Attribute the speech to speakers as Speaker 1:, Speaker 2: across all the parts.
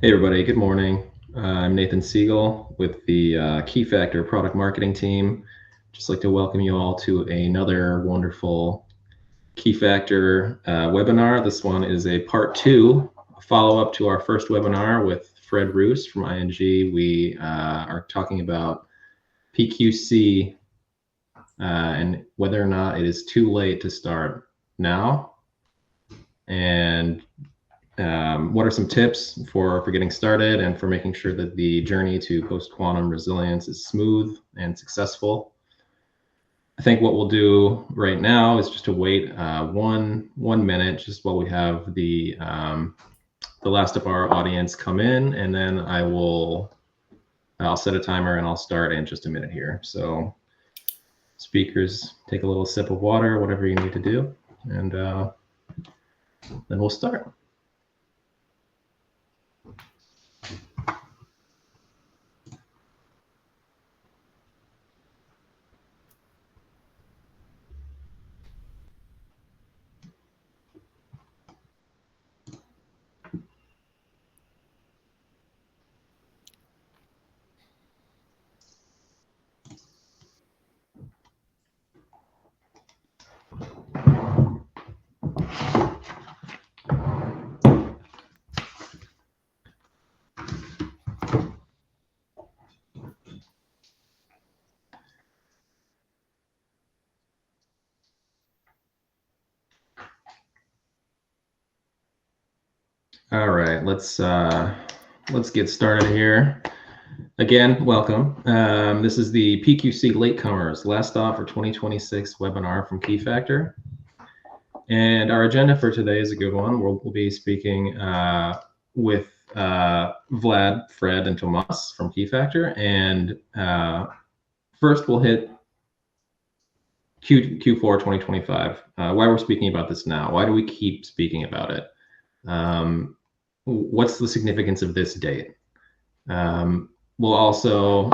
Speaker 1: Hey everybody, good morning. I'm Nathan Siegel with the Keyfactor product marketing team. Just like to welcome you all to another wonderful Keyfactor webinar. This one is a part 2, a follow-up to our first webinar with Fred Roos from ING. We are talking about PQC and whether or not it is too late to start now, and what are some tips for getting started and for making sure that the journey to post-quantum resilience is smooth and successful. I think what we'll do right now is just to wait one minute just while we have the last of our audience come in, and then I'll set a timer and I'll start in just a minute here. So speakers, take a little sip of water, whatever you need to do, and then we'll start. All right, let's get started here. Again, welcome. This is the PQC Latecomers Last Stop for 2026 webinar from Keyfactor. And our agenda for today is a good one. We'll be speaking with Vlad, Fred, and Tomas from Keyfactor. And first we'll hit Q4 2025. Why we're speaking about this now. Why do we keep speaking about it? What's the significance of this date? We'll also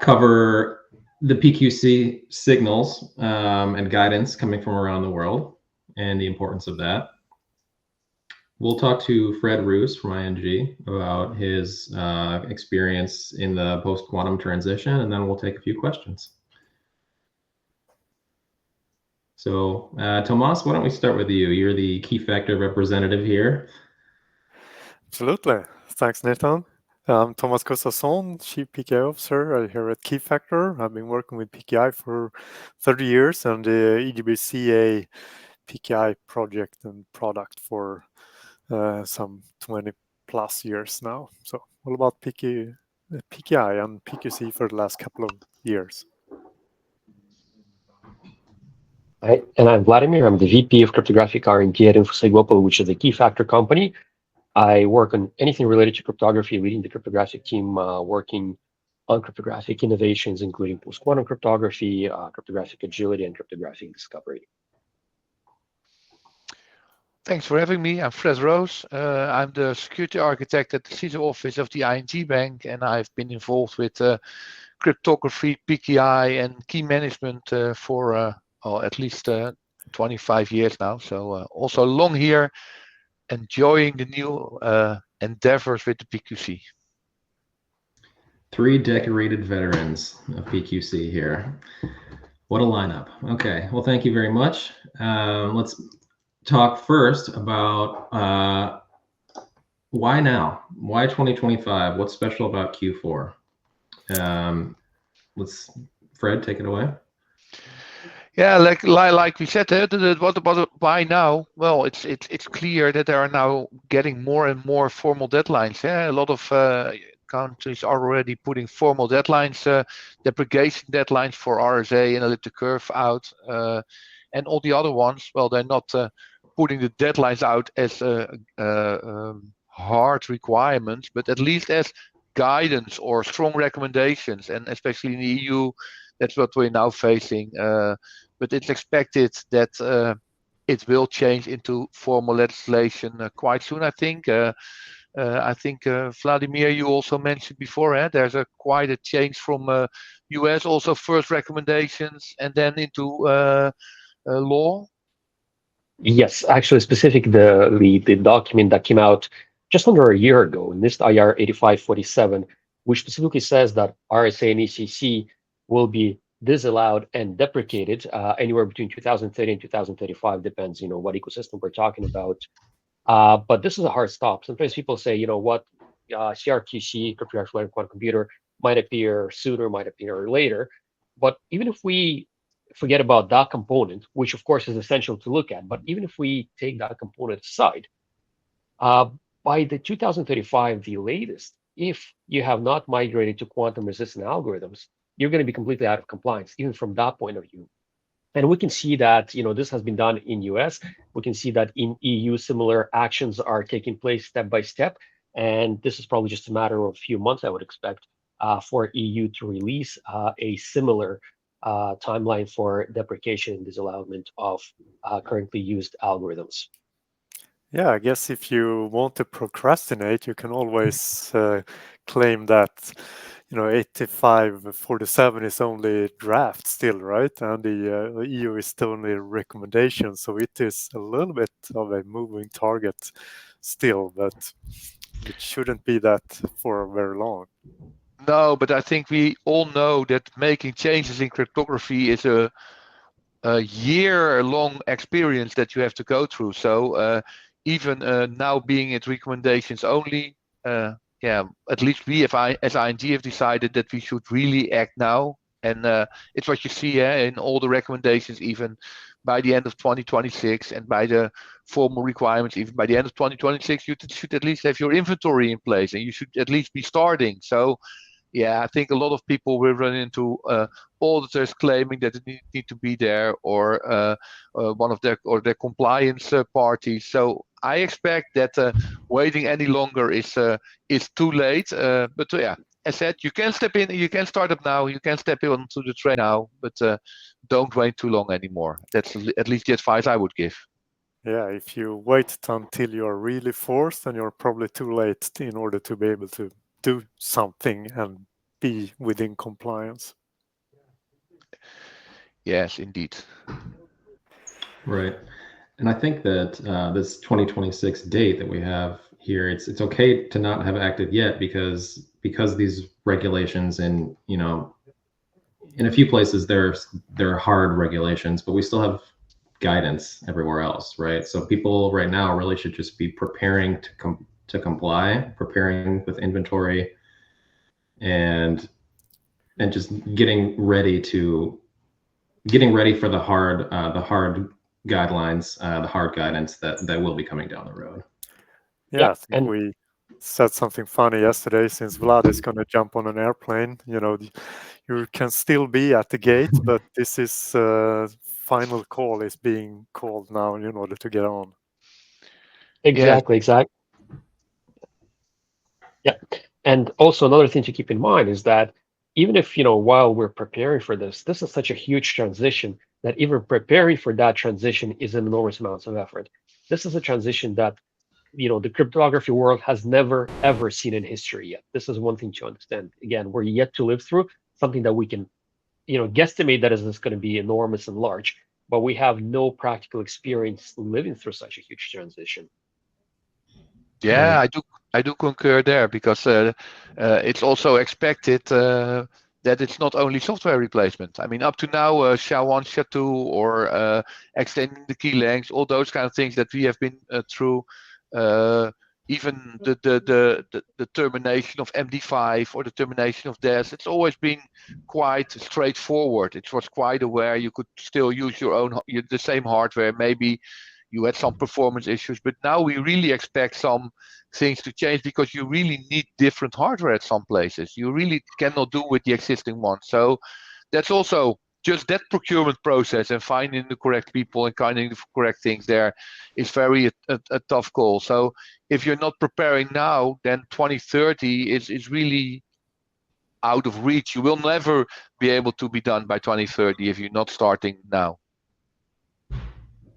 Speaker 1: cover the PQC signals and guidance coming from around the world and the importance of that. We'll talk to Fred Roos from ING about his experience in the post-quantum transition, and then we'll take a few questions. So, Tomas, why don't we start with you? You're the Keyfactor representative here.
Speaker 2: Absolutely. Thanks, Nathan. I'm Thomas Gustafsson, Chief PKI Officer here at Keyfactor. I've been working with PKI for 30 years and the EGBCA PKI project and product for some 20 plus years now. So all about PKI and PQC for the last couple of years.
Speaker 3: Hi, and I'm Vladimir. I'm the VP of Cryptographic R&D at InfoSec Global, which is a Keyfactor company. I work on anything related to cryptography, leading the cryptographic team, working on cryptographic innovations, including post-quantum cryptography, cryptographic agility, and cryptographic discovery.
Speaker 4: Thanks for having me. I'm Fred Roos. I'm the security architect at the CISO office of the ING Bank, and I've been involved with cryptography, PKI, and key management for at least 25 years now. So also long here, enjoying the new endeavors with the PQC.
Speaker 1: 3 decorated veterans of PQC here. What a lineup. Okay, well, thank you very much. Let's talk first about why now? Why 2025? What's special about Q4? Let's, Fred, take it away.
Speaker 4: Yeah, like we said, what about why now? Well, it's clear that there are now getting more and more formal deadlines. A lot of countries are already putting formal deadlines, deprecation deadlines for RSA and elliptic curve out, and all the other ones. Well, they're not putting the deadlines out as hard requirements, but at least as guidance or strong recommendations, and especially in the EU, that's what we're now facing. But it's expected that it will change into formal legislation quite soon, I think. I think, Vladimir, you also mentioned before, there's quite a change from US, also first recommendations and then into law.
Speaker 3: Yes, actually, specifically the document that came out just under a year ago, NIST IR 8547, which specifically says that RSA and ECC will be disallowed and deprecated anywhere between 2030 and 2035, depends, what ecosystem we're talking about. But this is a hard stop. Sometimes people say, what, CRQC, cryptographic quantum computer, might appear sooner, might appear later. But even if we forget about that component, which of course is essential to look at, but even if we take that component aside, by the 2035, the latest, if you have not migrated to quantum resistant algorithms, you're going to be completely out of compliance, even from that point of view. And we can see that, this has been done in US. We can see that in EU, similar actions are taking place step by step. And this is probably just a matter of a few months, I would expect, for EU to release a similar timeline for deprecation and disallowment of currently used algorithms.
Speaker 2: Yeah, I guess if you want to procrastinate, you can always claim that 8547 is only draft still, right? And the EU is still only a recommendation, so it is a little bit of a moving target still, but it shouldn't be that for very long.
Speaker 4: No, but I think we all know that making changes in cryptography is a year-long experience that you have to go through. So even now being at recommendations only, at least we as ING have decided that we should really act now. And it's what you see in all the recommendations, even by the end of 2026, and by the formal requirements, even by the end of 2026, you should at least have your inventory in place, and you should at least be starting. So yeah, I think a lot of people will run into auditors claiming that it need to be there, or one of their compliance parties. So I expect that waiting any longer is too late. But yeah, as said, you can step in, you can start up now, you can step onto the train now, but don't wait too long anymore. That's at least the advice I would give.
Speaker 2: Yeah, if you wait until you're really forced, then you're probably too late in order to be able to do something and be within compliance.
Speaker 4: Yes, indeed.
Speaker 1: Right. And I think that this 2026 date that we have here, it's okay to not have acted yet because these regulations in a few places they're hard regulations, but we still have guidance everywhere else, right? So people right now really should just be preparing to comply, preparing with inventory, and just getting ready for the hard guidelines, the hard guidance that will be coming down the road.
Speaker 2: Yeah, I think we said something funny yesterday, since Vlad is going to jump on an airplane. You can still be at the gate, but this is final call is being called now in order to get on.
Speaker 3: Exactly. Yeah. And also another thing to keep in mind is that even if, while we're preparing for this is such a huge transition that even preparing for that transition is an enormous amount of effort. This is a transition that, the cryptography world has never, ever seen in history yet. This is one thing to understand. Again, we're yet to live through something that we can, guesstimate that is going to be enormous and large, but we have no practical experience living through such a huge transition.
Speaker 4: Yeah, right. I do concur there, because it's also expected that it's not only software replacement. I mean, up to now, SHA-1, SHA-2, or extending the key lengths, all those kind of things that we have been through. Even the termination of MD5 or the termination of DES, it's always been quite straightforward. It was quite aware you could still use the same hardware. Maybe you had some performance issues, but now we really expect some things to change, because you really need different hardware at some places. You really cannot do with the existing one. So that's also just that procurement process, and finding the correct people and finding the correct things there is very a tough call. So if you're not preparing now, then 2030 is really out of reach. You will never be able to be done by 2030 if you're not starting now.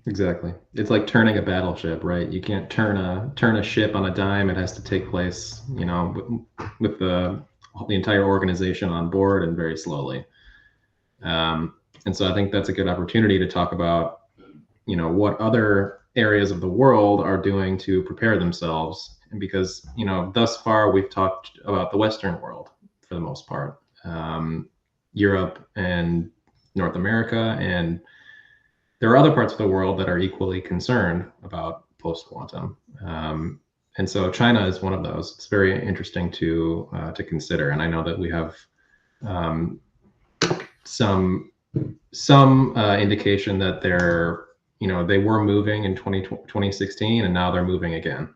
Speaker 1: Exactly. It's like turning a battleship, right? You can't turn a ship on a dime. It has to take place, with the entire organization on board, and very slowly. And so I think that's a good opportunity to talk about, what other areas of the world are doing to prepare themselves because, you know, thus far we've talked about the Western world for the most part, Europe and North America, and there are other parts of the world that are equally concerned about post-quantum. And so China is one of those. It's very interesting to consider. And I know that we have some indication that they're, you know, they were moving in 2016 and now they're moving again.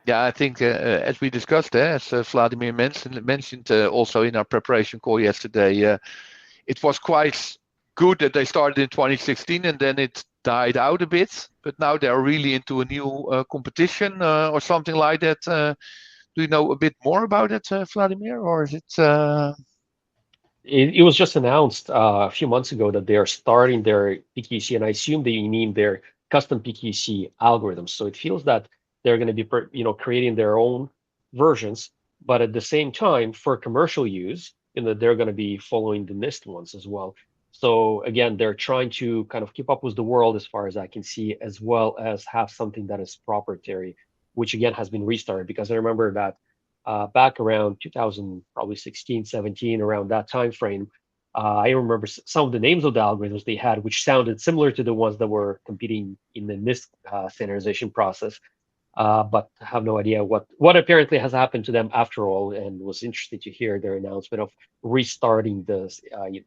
Speaker 4: Yeah, I think as we discussed, as Vladimir mentioned also in our preparation call yesterday, it was quite good that they started in 2016 and then it died out a bit. But now they're really into a new competition or something like that. Do you know a bit more about it, Vladimir, or is it?
Speaker 3: It was just announced a few months ago that they are starting their PQC, and I assume they mean their custom PQC algorithms. So it feels that they're going to be, you know, creating their own versions, but at the same time, for commercial use, you know, they're going to be following the NIST ones as well. So again, they're trying to kind of keep up with the world as far as I can see, as well as have something that is proprietary, which again has been restarted, because I remember that back around 2000, probably 16, 17, around that time frame. I remember some of the names of the algorithms they had, which sounded similar to the ones that were competing in the NIST standardization process, but I have no idea what apparently has happened to them after all. And was interested to hear their announcement of restarting the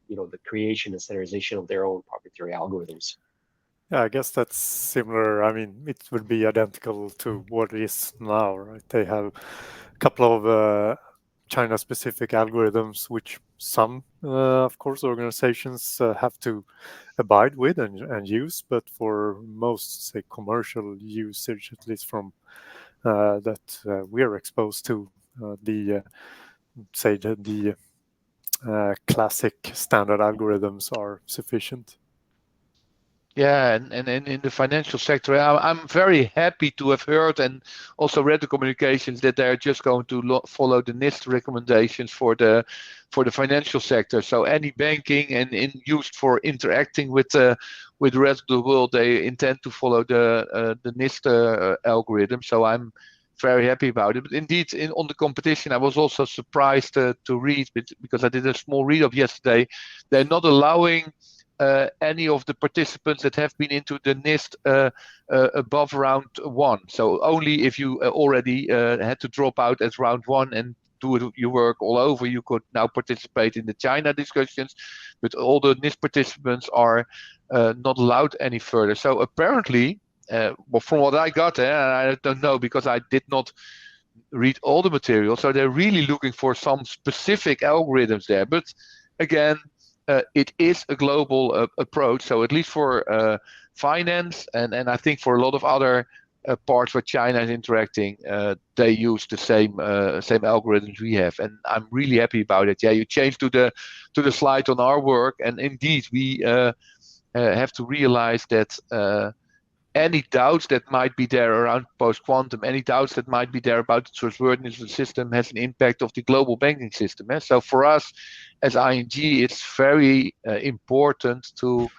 Speaker 3: the creation and standardization of their own proprietary algorithms.
Speaker 2: Yeah, I guess that's similar. I mean, it would be identical to what it is now, right? They have a couple of China-specific algorithms, which some, of course, organizations have to abide with and use, but for most, say, commercial usage, at least from that we are exposed to, the classic standard algorithms are sufficient.
Speaker 4: Yeah, and in the financial sector, I'm very happy to have heard and also read the communications that they're just going to follow the NIST recommendations for the financial sector. So any banking and used for interacting with the rest of the world, they intend to follow the NIST algorithm. So I'm very happy about it. But indeed, on the competition, I was also surprised to read, because I did a small read up yesterday. They're not allowing any of the participants that have been into the NIST above round 1. So only if you already had to drop out at round 1 and do your work all over, you could now participate in the China discussions. But all the NIST participants are not allowed any further. So apparently, well, from what I got, I don't know because I did not read all the material. So they're really looking for some specific algorithms there. But again, it is a global approach. So at least for finance and I think for a lot of other parts where China is interacting, they use the same algorithms we have, and I'm really happy about it. Yeah, you changed to the slide on our work, and indeed we have to realize that any doubts that might be there around post-quantum, any doubts that might be there about the trustworthiness of the system has an impact of the global banking system. So for us as ING, it's very important to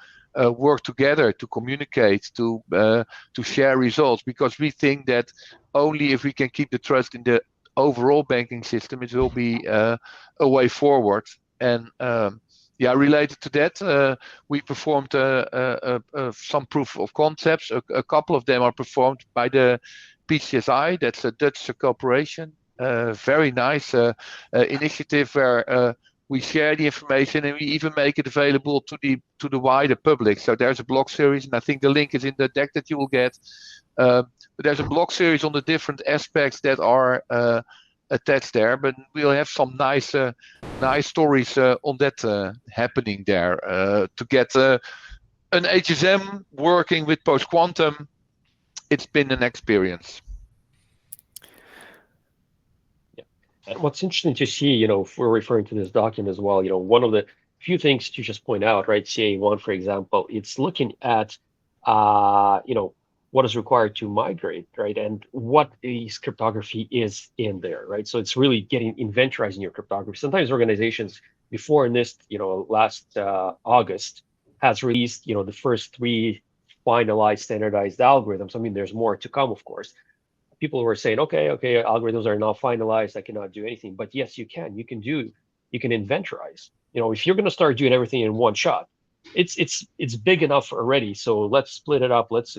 Speaker 4: work together, to communicate, to share results, because we think that only if we can keep the trust in the overall banking system, it will be a way forward. And yeah, related to that, we performed some proof of concepts. A couple of them are performed by the PCSI, that's a Dutch corporation. Very nice initiative where we share the information and we even make it available to the wider public. So there's a blog series, and I think the link is in the deck that you will get. But there's a blog series on the different aspects that are attached there, but we'll have some nice stories on that happening there to get an HSM working with post-quantum. It's been an experience.
Speaker 3: Yeah, and what's interesting to see, if we're referring to this document as well, one of the few things to just point out, right? CA1, for example, it's looking at, what is required to migrate, right? And what is cryptography is in there, right? So it's really inventorizing your cryptography. Sometimes organizations before NIST, last August has released, the first 3 finalized standardized algorithms. I mean, there's more to come, of course. People were saying, okay, algorithms are now finalized. I cannot do anything. But yes, you can. You can inventorize. If you're going to start doing everything in one shot, it's big enough already. So let's split it up. Let's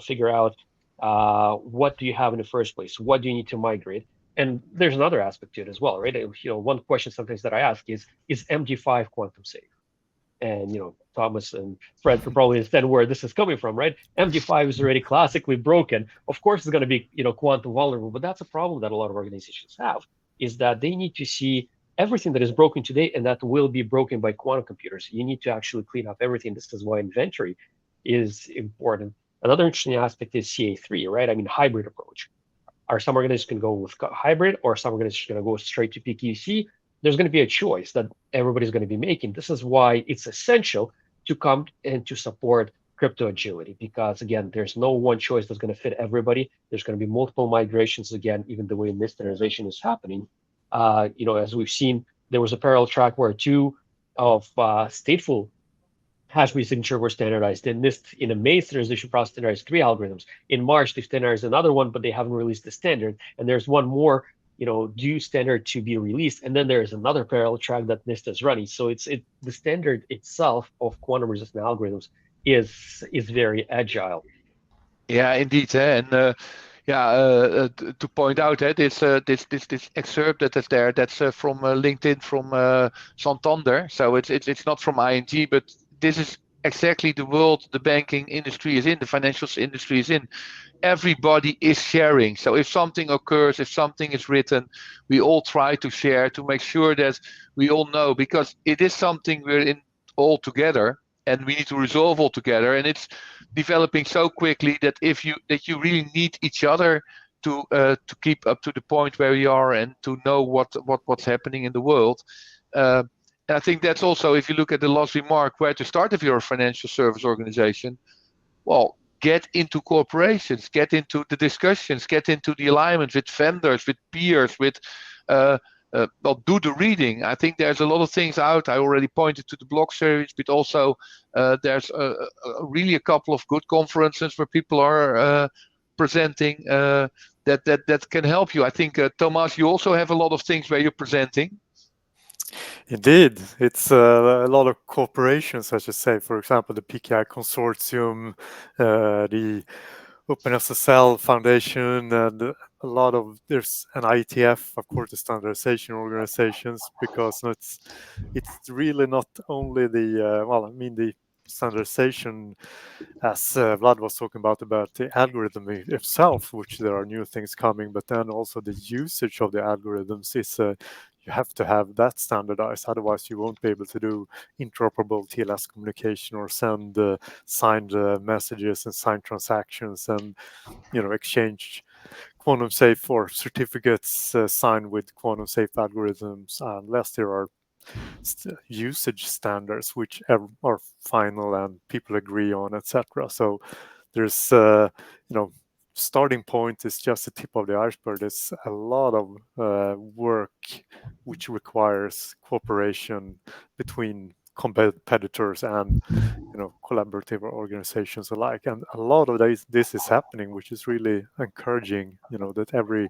Speaker 3: figure out what do you have in the first place? What do you need to migrate? And there's another aspect to it as well, right? One question sometimes that I ask is MD5 quantum safe? And Thomas and Fred could probably understand where this is coming from, right? MD5 is already classically broken. Of course, it's going to be quantum vulnerable, but that's a problem that a lot of organizations have, is that they need to see everything that is broken today and that will be broken by quantum computers. You need to actually clean up everything. This is why inventory is important. Another interesting aspect is CA3, right? I mean, hybrid approach. Are some organizations going to go with hybrid, or some organizations going to go straight to PQC? There's going to be a choice that everybody's going to be making. This is why it's essential to come and to support crypto agility, because again, there's no one choice that's going to fit everybody. There's going to be multiple migrations, again, even the way this standardization is happening. As we've seen, there was a parallel track where two of stateful hash-based signature were standardized. In a May standardization process, standardized 3 algorithms. In March, they standardized another one, but they haven't released the standard. And there's one more due standard to be released, and then there's another parallel track that NIST is running. So the standard itself of quantum resistant algorithms is very agile.
Speaker 4: Yeah, indeed, and to point out this excerpt that is there, that's from LinkedIn from Santander. So it's not from ING, but this is exactly the world the banking industry is in, the financial industry is in. Everybody is sharing. So if something occurs, if something is written, we all try to share to make sure that we all know, because it is something we're in all together and we need to resolve all together. And it's developing so quickly that you really need each other to keep up to the point where we are and to know what's happening in the world. And I think that's also, if you look at the last remark, where to start if you're a financial service organization, well, get into corporations, get into the discussions, get into the alignment with vendors, with peers, with do the reading. I think there's a lot of things out. I already pointed to the blog series, but also there's really a couple of good conferences where people are presenting that can help you. I think, Thomas, you also have a lot of things where you're presenting.
Speaker 2: Indeed, it's a lot of corporations, I should say. For example, the PKI Consortium, the OpenSSL Foundation, and there's an IETF, of course, the standardization organizations, because it's really not only the standardization, as Vlad was talking about the algorithm itself, which there are new things coming, but then also the usage of the algorithms is you have to have that standardized, otherwise you won't be able to do interoperable TLS communication or send signed messages and signed transactions and exchange quantum safe or certificates signed with quantum safe algorithms unless there are usage standards which are final and people agree on, etc. So there's starting point is just the tip of the iceberg. There's a lot of work which requires cooperation between competitors and collaborative organizations alike, and a lot of this is happening, which is really encouraging. That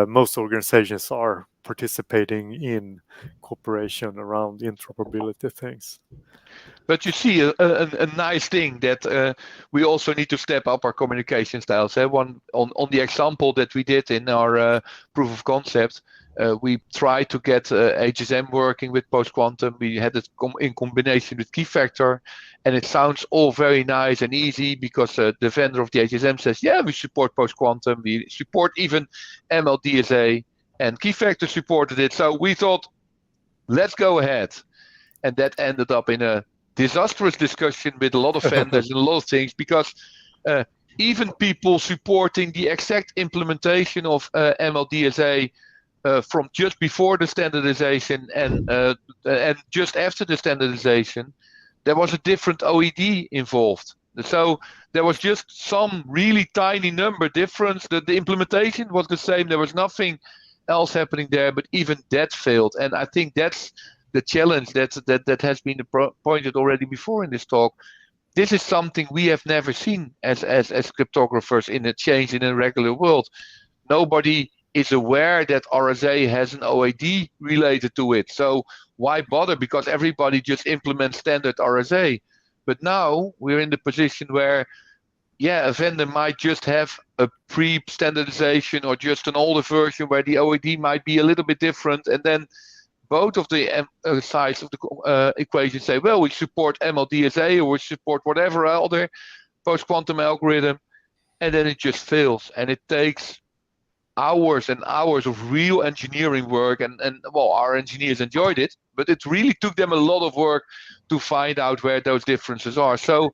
Speaker 2: most organizations are participating in cooperation around interoperability things.
Speaker 4: But you see a nice thing that we also need to step up our communication styles. One on the example that we did in our proof of concept, we tried to get HSM working with post-quantum. We had it in combination with Keyfactor, and it sounds all very nice and easy because the vendor of the HSM says, yeah, we support post-quantum, we support even MLDSA, and Keyfactor supported it. So we thought, let's go ahead. And that ended up in a disastrous discussion with a lot of vendors and a lot of things, because even people supporting the exact implementation of MLDSA from just before the standardization and just after the standardization, there was a different OED involved. So there was just some really tiny number difference. The implementation was the same. There was nothing else happening there, but even that failed. And I think that's the challenge that has been pointed already before in this talk. this is something we have never seen as cryptographers in a change in a regular world. Nobody is aware that RSA has an OAD related to it. So why bother? Because everybody just implements standard RSA. But now we're in the position where, a vendor might just have a pre-standardization or just an older version where the OAD might be a little bit different, and then both of the sides of the equation say, well, we support MLDSA or we support whatever other post-quantum algorithm, and then it just fails. And it takes hours and hours of real engineering work, and well, our engineers enjoyed it, but it really took them a lot of work to find out where those differences are. So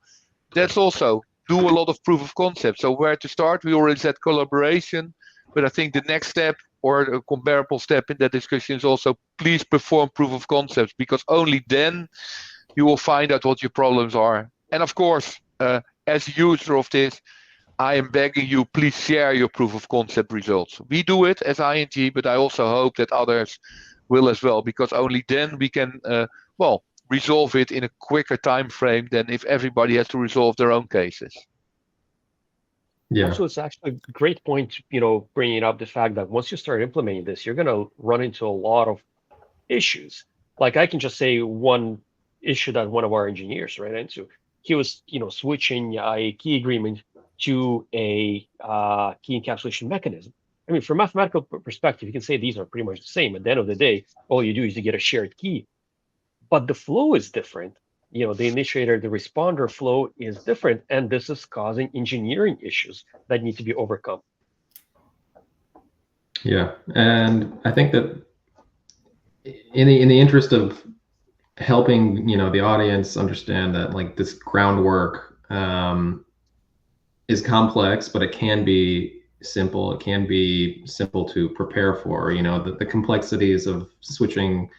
Speaker 4: that's also do a lot of proof of concept. So where to start? We already said collaboration, but I think the next step or a comparable step in that discussion is also please perform proof of concepts, because only then you will find out what your problems are. And of course, as a user of this, I am begging you, please share your proof of concept results. We do it as ING, but I also hope that others will as well, because only then we can, resolve it in a quicker time frame than if everybody has to resolve their own cases.
Speaker 1: Yeah.
Speaker 3: Also, it's actually a great point, bringing up the fact that once you start implementing this, you're going to run into a lot of issues. Like I can just say one issue that one of our engineers ran into. He was, switching a key agreement to a key encapsulation mechanism. I mean, from a mathematical perspective, you can say these are pretty much the same. At the end of the day, all you do is you get a shared key. But the flow is different. The initiator, the responder flow is different, and this is causing engineering issues that need to be overcome.
Speaker 1: Yeah, and I think that in the interest of helping the audience understand that like this groundwork is complex, but it can be simple. It can be simple to prepare for. The complexities of switching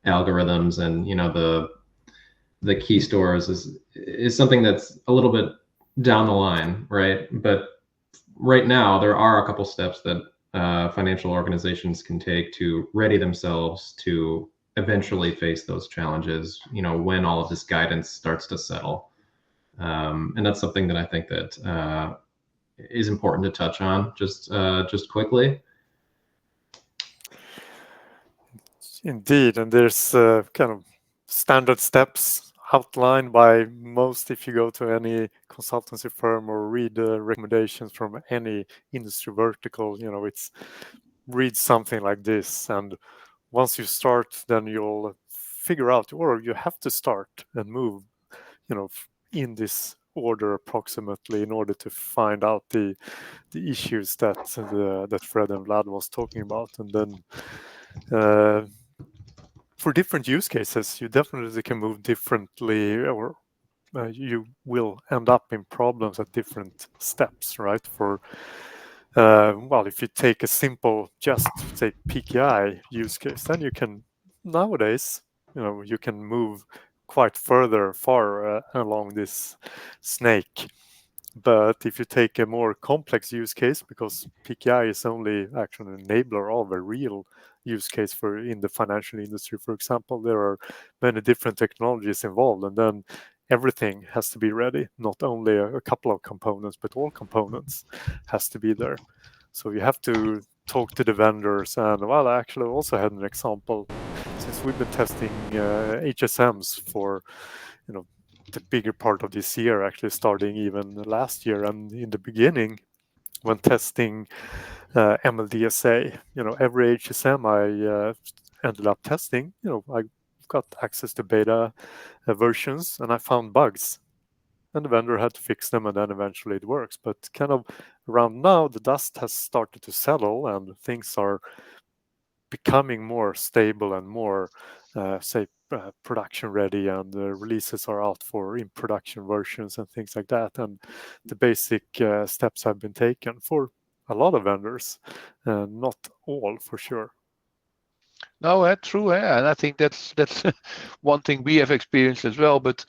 Speaker 1: algorithms and the key stores is something that's a little bit down the line, right? But right now there are a couple steps that financial organizations can take to ready themselves to eventually face those challenges, when all of this guidance starts to settle. And that's something that I think that is important to touch on just quickly.
Speaker 2: Indeed, and there's kind of standard steps outlined by most. If you go to any consultancy firm or read recommendations from any industry vertical, it's read something like this, and once you start, then you'll figure out, or you have to start and move, in this order approximately in order to find out the issues that Fred and Vlad was talking about. And then for different use cases, you definitely can move differently, or you will end up in problems at different steps, right? For if you take a simple, just say PKI use case, then you can nowadays, you can move quite far along this snake. But if you take a more complex use case, because PKI is only actually an enabler of a real use case for in the financial industry, for example, there are many different technologies involved, and then everything has to be ready, not only a couple of components, but all components has to be there. So you have to talk to the vendors. And I actually also had an example, since we've been testing HSMs for the bigger part of this year, actually starting even last year. And in the beginning, when testing MLDSA, every HSM I ended up testing, I got access to beta versions, and I found bugs, and the vendor had to fix them, and then eventually it works. But kind of around now, the dust has started to settle, and things are becoming more stable and more, production ready, and the releases are out for in production versions and things like that. And the basic steps have been taken for a lot of vendors, not all for sure.
Speaker 4: No, true, and I think that's one thing we have experienced as well. But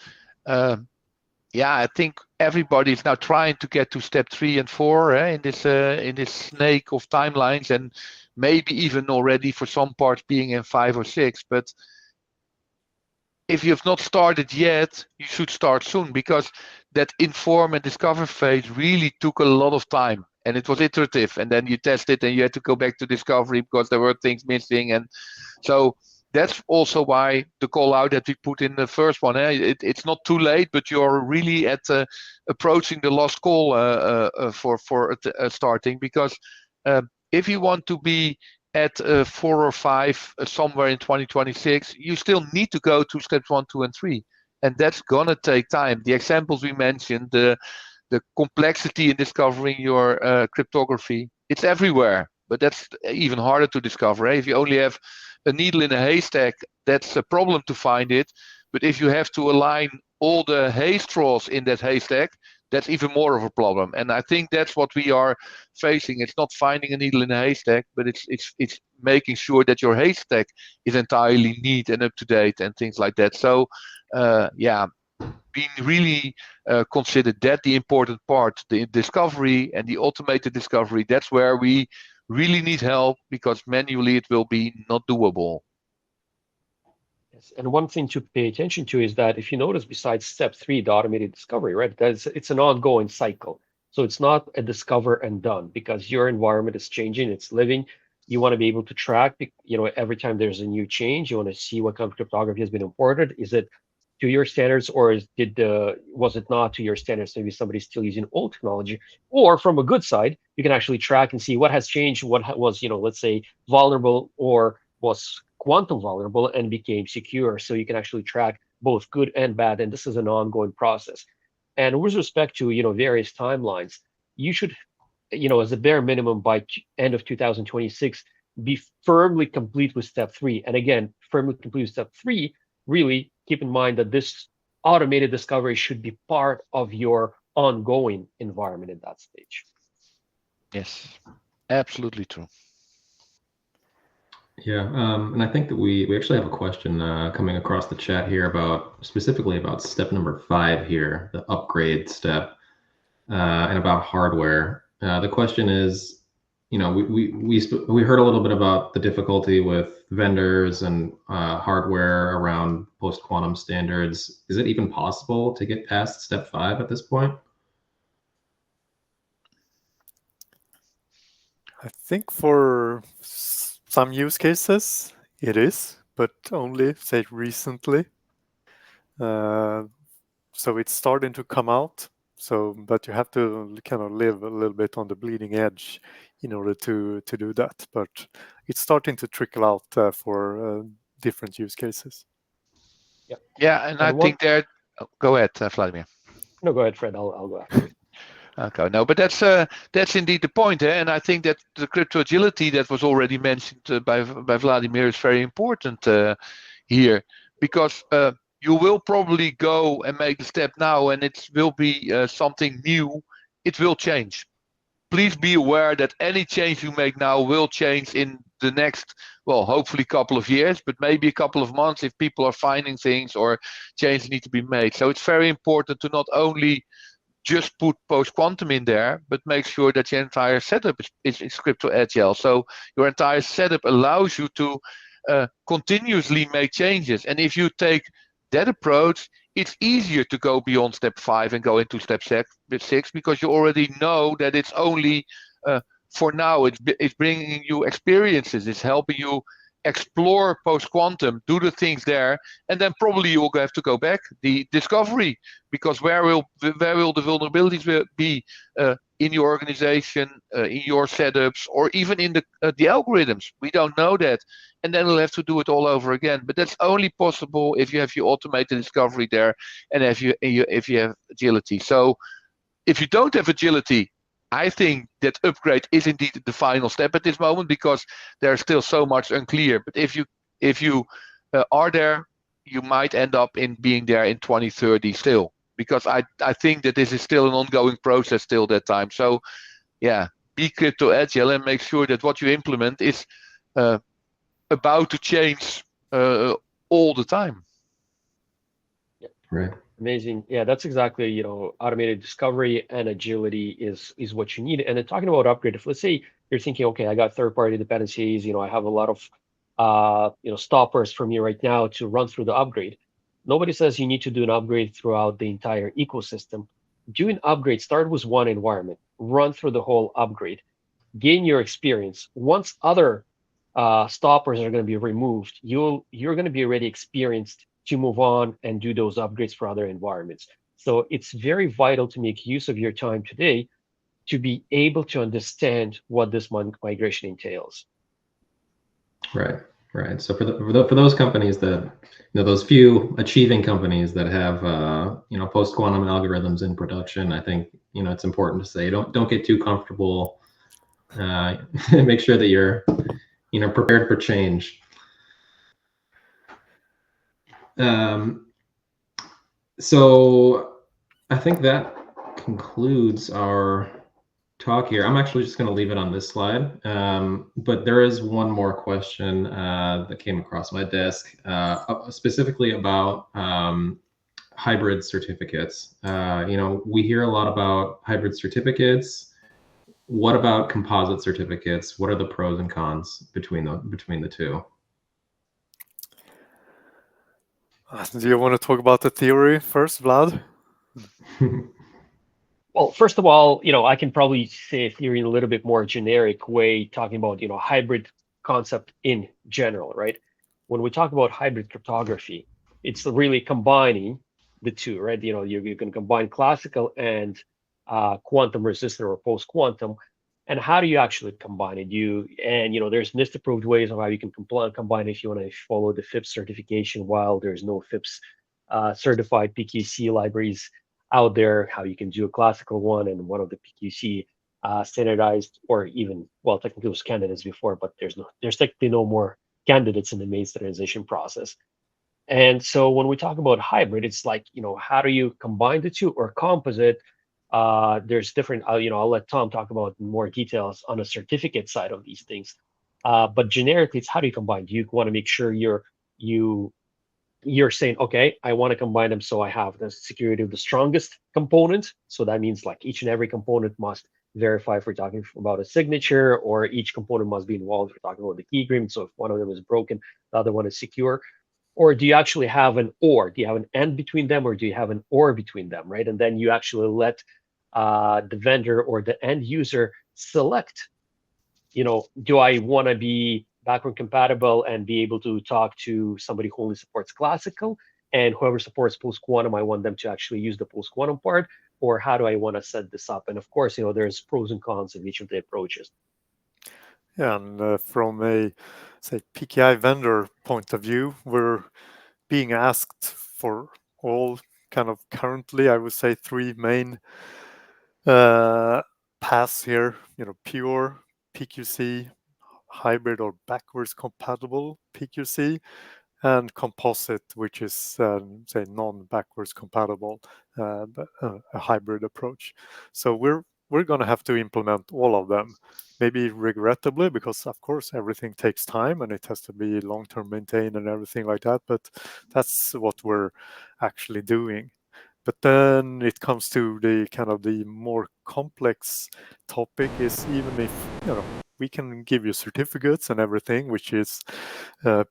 Speaker 4: I think everybody is now trying to get to step 3 and 4 in this snake of timelines, and maybe even already for some parts being in 5 or 6. But if you have not started yet, you should start soon, because that inform and discover phase really took a lot of time, and it was iterative, and then you test it and you had to go back to discovery because there were things missing. And so that's also why the call out that we put in the first one, it's not too late, but you're really at approaching the last call for starting, because if you want to be at 4 or 5 somewhere in 2026, you still need to go to steps 1, 2, and 3, and that's gonna take time. The examples we mentioned, the complexity in discovering your cryptography, it's everywhere, but that's even harder to discover. If you only have a needle in a haystack, that's a problem to find it. But if you have to align all the hay straws in that haystack, that's even more of a problem. And I think that's what we are facing. It's not finding a needle in a haystack, but it's making sure that your haystack is entirely neat and up to date and things like that. So being really considered that the important part, the discovery and the automated discovery, that's where we really need help, because manually it will be not doable.
Speaker 3: Yes, and one thing to pay attention to is that if you notice, besides step 3, the automated discovery, right, it's an ongoing cycle. So it's not a discover and done, because your environment is changing, it's living. You want to be able to track, every time there's a new change, you want to see what kind of cryptography has been imported. Is it to your standards, or was it not to your standards? Maybe somebody's still using old technology. Or from a good side, you can actually track and see what has changed, what was, let's say, vulnerable or was quantum vulnerable and became secure. So you can actually track both good and bad, and this is an ongoing process. And with respect to various timelines, you should, as a bare minimum by end of 2026, be firmly complete with step 3. And again, firmly complete with step 3, really keep in mind that this automated discovery should be part of your ongoing environment at that stage.
Speaker 4: Yes, absolutely true.
Speaker 1: Yeah, and I think that we actually have a question coming across the chat here specifically about step number 5 here, the upgrade step, and about hardware. The question is, we heard a little bit about the difficulty with vendors and hardware around post-quantum standards. Is it even possible to get past step 5 at this point?
Speaker 2: I think for some use cases it is, but only, say, recently. So it's starting to come out. But you have to kind of live a little bit on the bleeding edge in order to do that. But it's starting to trickle out for different use cases.
Speaker 3: Yeah.
Speaker 4: Yeah, and I think there. Oh, go ahead, Vladimir.
Speaker 3: No, go ahead, Fred. I'll go after you.
Speaker 4: Okay, no, but that's indeed the point, and I think that the crypto agility that was already mentioned by Vladimir is very important here, because you will probably go and make the step now, and it will be something new. It will change. Please be aware that any change you make now will change in the next, well, hopefully couple of years, but maybe a couple of months if people are finding things or changes need to be made. So it's very important to not only just put post-quantum in there, but make sure that your entire setup is crypto agile. So your entire setup allows you to continuously make changes. And if you take that approach, it's easier to go beyond step 5 and go into step 6, because you already know that it's only for now, it's bringing you experiences, it's helping you explore post-quantum, do the things there, and then probably you'll have to go back the discovery, because where will the vulnerabilities be in your organization, in your setups, or even in the algorithms? We don't know that, and then we'll have to do it all over again. But that's only possible if you have your automated discovery there, and if you have agility. So if you don't have agility, I think that upgrade is indeed the final step at this moment, because there's still so much unclear. But if you are there, you might end up in being there in 2030 still, because I think that this is still an ongoing process till that time. So yeah, be crypto agile and make sure that what you implement is about to change all the time.
Speaker 3: Yeah.
Speaker 1: Right.
Speaker 3: Amazing. Yeah, that's exactly, automated discovery and agility is what you need. And then talking about upgrade, if let's say you're thinking, okay, I got third-party dependencies, I have a lot of stoppers for me right now to run through the upgrade. Nobody says you need to do an upgrade throughout the entire ecosystem. Do an upgrade, start with one environment, run through the whole upgrade, gain your experience. Once other stoppers are going to be removed, you're going to be already experienced to move on and do those upgrades for other environments. So it's very vital to make use of your time today to be able to understand what this migration entails.
Speaker 1: Right, right. So for those companies that, those few achieving companies that have post quantum algorithms in production, I think it's important to say don't get too comfortable. Make sure that you're prepared for change. So I think that concludes our talk here. I'm actually just going to leave it on this slide, but there is one more question that came across my desk, specifically about hybrid certificates. We hear a lot about hybrid certificates. What about composite certificates? What are the pros and cons between the two?
Speaker 2: Do you want to talk about the theory first, Vlad?
Speaker 3: Well, first of all, I can probably say a theory in a little bit more generic way, talking about, hybrid concept in general, right? When we talk about hybrid cryptography, it's really combining the two, right? You can combine classical and quantum resistant or post-quantum. And how do you actually combine it? There's NIST-approved ways of how you can combine if you want to follow the FIPS certification, while there's no FIPS certified PQC libraries out there, how you can do a classical one and one of the PQC standardized, or even, well, technically it was candidates before, but there's technically no more candidates in the main standardization process. And so when we talk about hybrid, it's like, how do you combine the two, or composite? There's different, I'll let Tom talk about more details on the certificate side of these things. But generically, it's how do you combine? Do you want to make sure you're saying, okay, I want to combine them so I have the security of the strongest component. So that means like each and every component must verify if we're talking about a signature, or each component must be involved if we're talking about the key agreement. So if one of them is broken, the other one is secure. Or do you actually have an or? Do you have an and between them, or do you have an or between them, right? And then you actually let the vendor or the end user select, do I want to be backward compatible and be able to talk to somebody who only supports classical, and whoever supports post-quantum, I want them to actually use the post-quantum part, or how do I want to set this up? And of course, there's pros and cons of each of the approaches.
Speaker 2: Yeah, and from a, say, PKI vendor point of view, we're being asked for all kind of currently, I would say, three main paths here, pure PQC, hybrid or backwards compatible PQC, and composite, which is, say, non-backwards compatible, a hybrid approach. So we're going to have to implement all of them, maybe regrettably, because of course everything takes time and it has to be long-term maintained and everything like that, but that's what we're actually doing. But then it comes to the kind of the more complex topic, is even if, we can give you certificates and everything, which is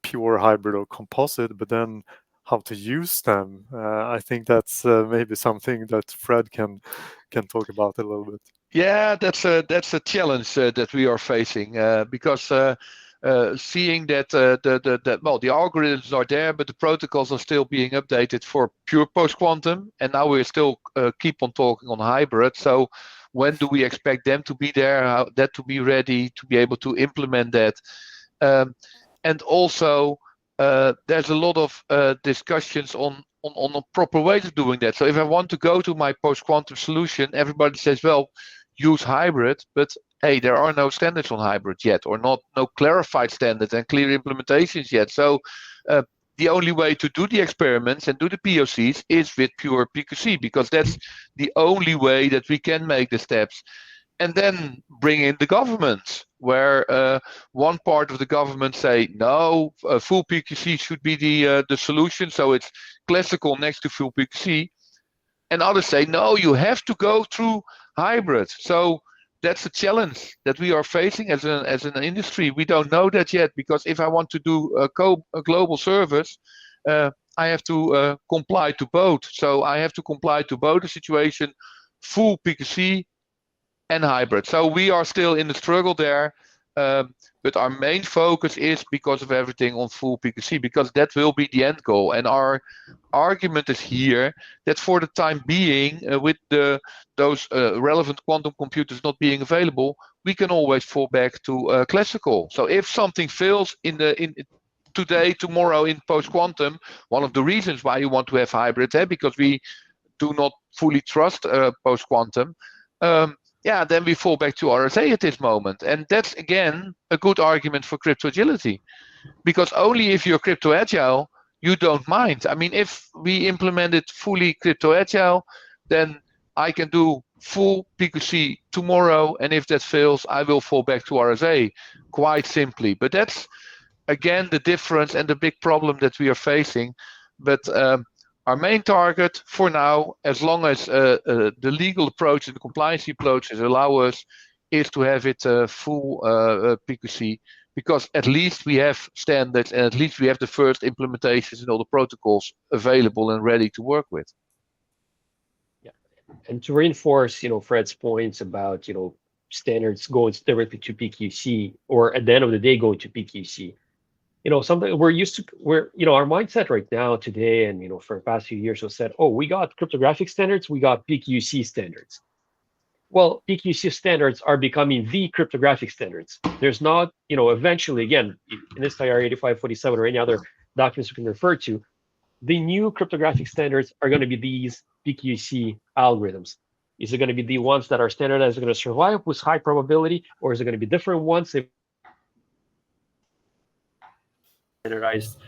Speaker 2: pure hybrid or composite, but then how to use them, I think that's maybe something that Fred can talk about a little bit.
Speaker 4: Yeah, that's a challenge that we are facing, because seeing that the algorithms are there, but the protocols are still being updated for pure post-quantum, and now we still keep on talking on hybrid. So when do we expect them to be there, that to be ready to be able to implement that? And also, there's a lot of discussions on a proper way of doing that. So if I want to go to my post-quantum solution, everybody says, well, use hybrid, but hey, there are no standards on hybrid yet, or no clarified standards and clear implementations yet. So the only way to do the experiments and do the POCs is with pure PQC, because that's the only way that we can make the steps. And then bring in the government, where one part of the government say, no, full PQC should be the solution, so it's classical next to full PQC. And others say, no, you have to go through hybrid. So that's a challenge that we are facing as an industry. We don't know that yet, because if I want to do a global service, I have to comply to both. So I have to comply to both the situation, full PQC and hybrid. So we are still in the struggle there. But our main focus is, because of everything, on full PQC, because that will be the end goal. And our argument is here that for the time being, with those relevant quantum computers not being available, we can always fall back to classical. So if something fails in today, tomorrow in post-quantum, one of the reasons why you want to have hybrid, because we do not fully trust post-quantum, then we fall back to RSA at this moment. And that's, again, a good argument for crypto agility, because only if you're crypto agile, you don't mind. I mean, if we implemented fully crypto agile, then I can do full PQC tomorrow, and if that fails, I will fall back to RSA, quite simply. But that's, again, the difference and the big problem that we are facing. But our main target for now, as long as the legal approach and the compliance approaches allow us, is to have it full PQC, because at least we have standards and at least we have the first implementations and all the protocols available and ready to work with.
Speaker 3: Yeah, and to reinforce, Fred's points about, standards going directly to PQC, or at the end of the day going to PQC. Something we're used to, our mindset right now today, and for the past few years was said, oh, we got cryptographic standards, we got PQC standards. Well, PQC standards are becoming the cryptographic standards. There's not, eventually, again, in this IR 8547 or any other documents we can refer to, the new cryptographic standards are going to be these PQC algorithms. Is it going to be the ones that are standardized, are going to survive with high probability, or is it going to be different ones? Standardized,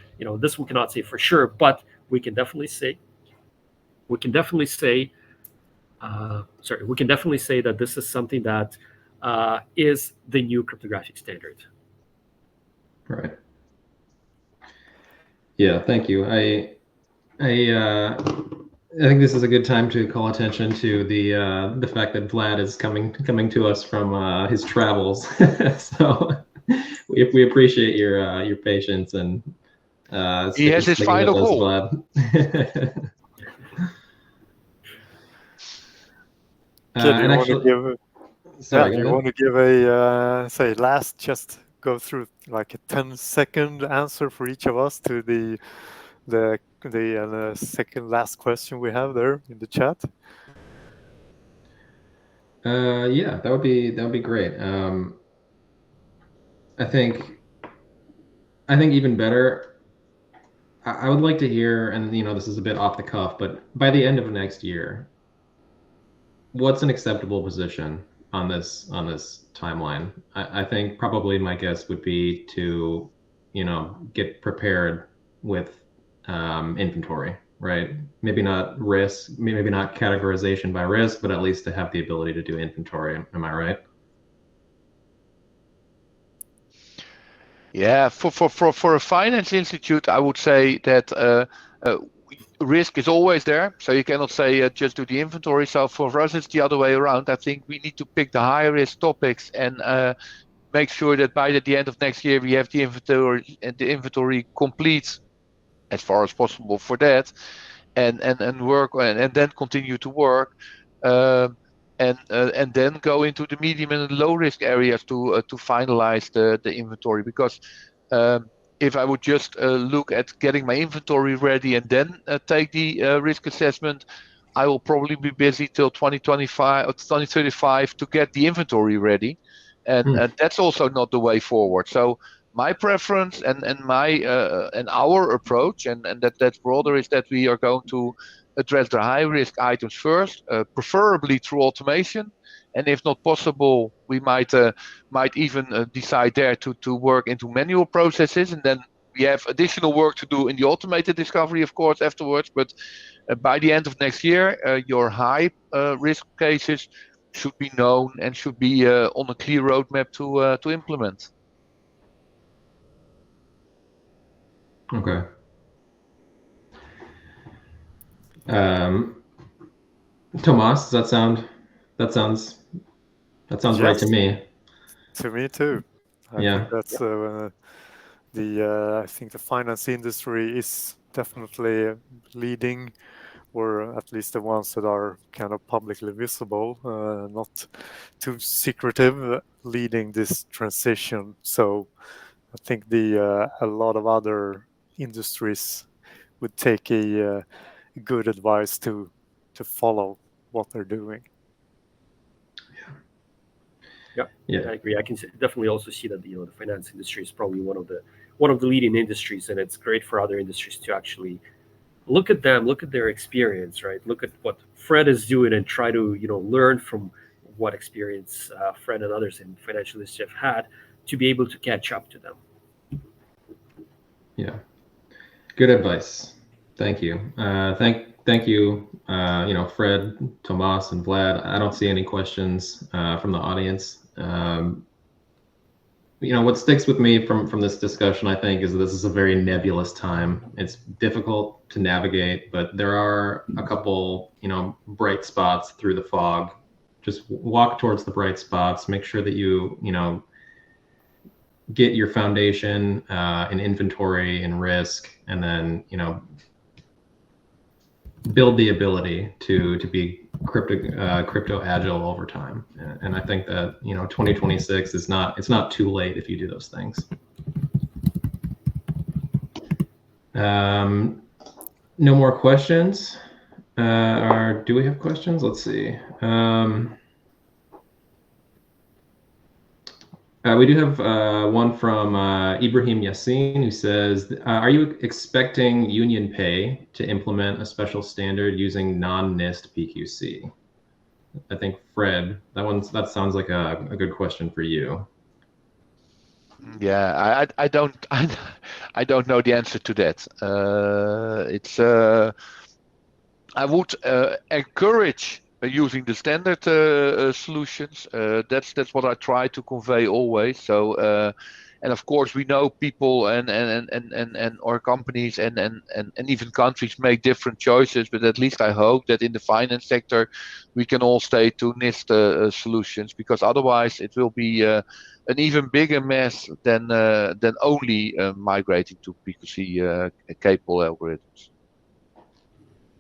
Speaker 3: this we cannot say for sure, but we can definitely say that this is something that is the new cryptographic standard.
Speaker 1: Right. Yeah, thank you. I think this is a good time to call attention to the fact that Vlad is coming to us from his travels. So we appreciate your patience and
Speaker 4: he has his final call.
Speaker 1: Vlad.
Speaker 2: Do you want to give a last, just go through like a 10-second answer for each of us to the second last question we have there in the chat?
Speaker 1: Yeah, that would be great. I think even better, I would like to hear, and this is a bit off the cuff, but by the end of next year, what's an acceptable position on this timeline? I think probably my guess would be to get prepared with inventory, right? Maybe not risk, maybe not categorization by risk, but at least to have the ability to do inventory. Am I right?
Speaker 4: Yeah, for a finance institute, I would say that risk is always there. So you cannot say just do the inventory. So for us, it's the other way around. I think we need to pick the high risk topics and make sure that by the end of next year we have the inventory complete as far as possible for that, and work and then continue to work. And then go into the medium and low risk areas to finalize the inventory. Because if I would just look at getting my inventory ready and then take the risk assessment, I will probably be busy till 2025 or 2035 to get the inventory ready, and that's also not the way forward. So my preference and my and our approach, and that's broader, is that we are going to address the high risk items first, preferably through automation, and if not possible, we might even decide there to work into manual processes, and then we have additional work to do in the automated discovery, of course, afterwards. But by the end of next year, your high risk cases should be known and should be on a clear roadmap to implement.
Speaker 1: Okay. Tomas, does that sounds
Speaker 2: Yes.
Speaker 1: right to me.
Speaker 2: To me too. I think that's I think the finance industry is definitely leading, or at least the ones that are kind of publicly visible, not too secretive, leading this transition. So I think a lot of other industries would take a good advice to follow what they're doing.
Speaker 1: Yeah.
Speaker 5: I agree. I can definitely also see that the finance industry is probably one of the leading industries, and it's great for other industries to actually look at them, look at their experience, right? Look at what Fred is doing, and try to learn from what experience Fred and others in financial industry have had, to be able to catch up to them.
Speaker 1: Yeah. Good advice. Thank you. Thank you. Fred, Tomas, and Vlad. I don't see any questions from the audience. What sticks with me from this discussion, I think, is that this is a very nebulous time. It's difficult to navigate, but there are a couple, bright spots through the fog. Just walk towards the bright spots. Make sure that you get your foundation in inventory and risk, and then build the ability to be crypto agile over time. And I think that 2026 it's not too late if you do those things. No more questions. Or do we have questions? Let's see. We do have one from Ibrahim Yassin, who says, are you expecting Union Pay to implement a special standard using non-NIST PQC? I think, Fred, that sounds like a good question for you.
Speaker 4: Yeah, I don't know the answer to that. I would encourage using the standard solutions. That's what I try to convey always. So, and of course, we know people and our companies and even countries make different choices. But at least I hope that in the finance sector, we can all stay to NIST solutions, because otherwise it will be an even bigger mess than only migrating to PQC capable algorithms.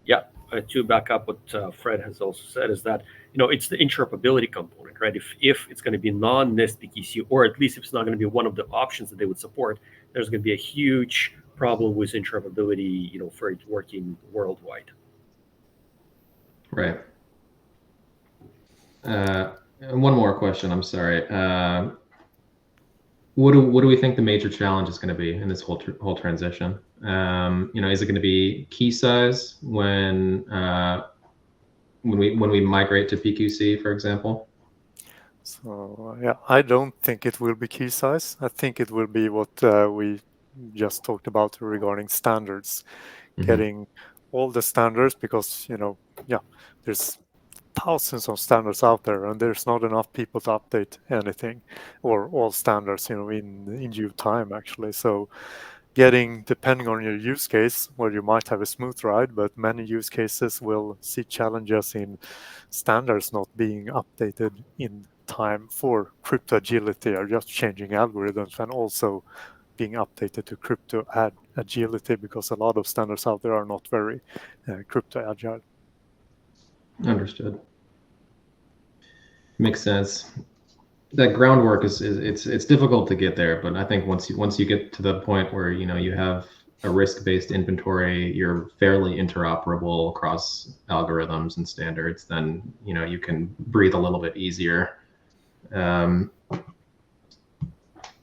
Speaker 5: Yeah. To back up what Fred has also said, is that it's the interoperability component, right? If it's going to be non-NIST PQC, or at least if it's not going to be one of the options that they would support, there's going to be a huge problem with interoperability, for it working worldwide.
Speaker 1: Right. One more question. I'm sorry. What do we think the major challenge is going to be in this whole transition? Is it going to be key size when we migrate to PQC, for example?
Speaker 2: So yeah, I don't think it will be key size. I think it will be what we just talked about regarding standards, getting all the standards, because there's thousands of standards out there, and there's not enough people to update anything or all standards in due time, actually. So depending on your use case, where you might have a smooth ride, but many use cases will see challenges in standards not being updated in time for crypto agility, or just changing algorithms and also being updated to crypto agility, because a lot of standards out there are not very crypto agile.
Speaker 1: Understood. Makes sense. That groundwork it's difficult to get there, but I think once you get to the point where you have a risk-based inventory, you're fairly interoperable across algorithms and standards, then you can breathe a little bit easier. And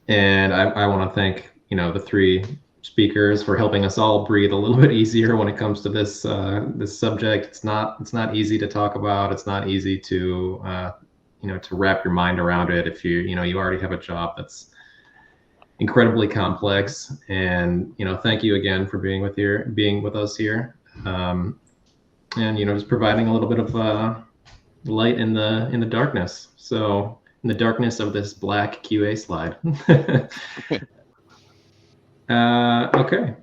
Speaker 1: I want to thank the three speakers for helping us all breathe a little bit easier when it comes to this subject. It's not easy to talk about. It's not easy to to wrap your mind around it if you already have a job that's incredibly complex. And thank you again for being with us here, and just providing a little bit of light in the darkness. So in the darkness of this black QA slide. Okay.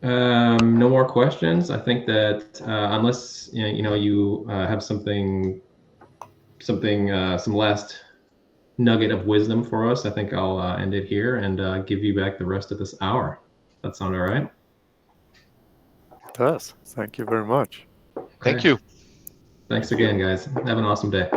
Speaker 1: No more questions. I think that unless you have some last nugget of wisdom for us, I think I'll end it here and give you back the rest of this hour. That sound all right?
Speaker 2: does. Thank you very much.
Speaker 4: Thank
Speaker 1: Okay.
Speaker 4: you.
Speaker 1: Thanks again, guys. Have an awesome day.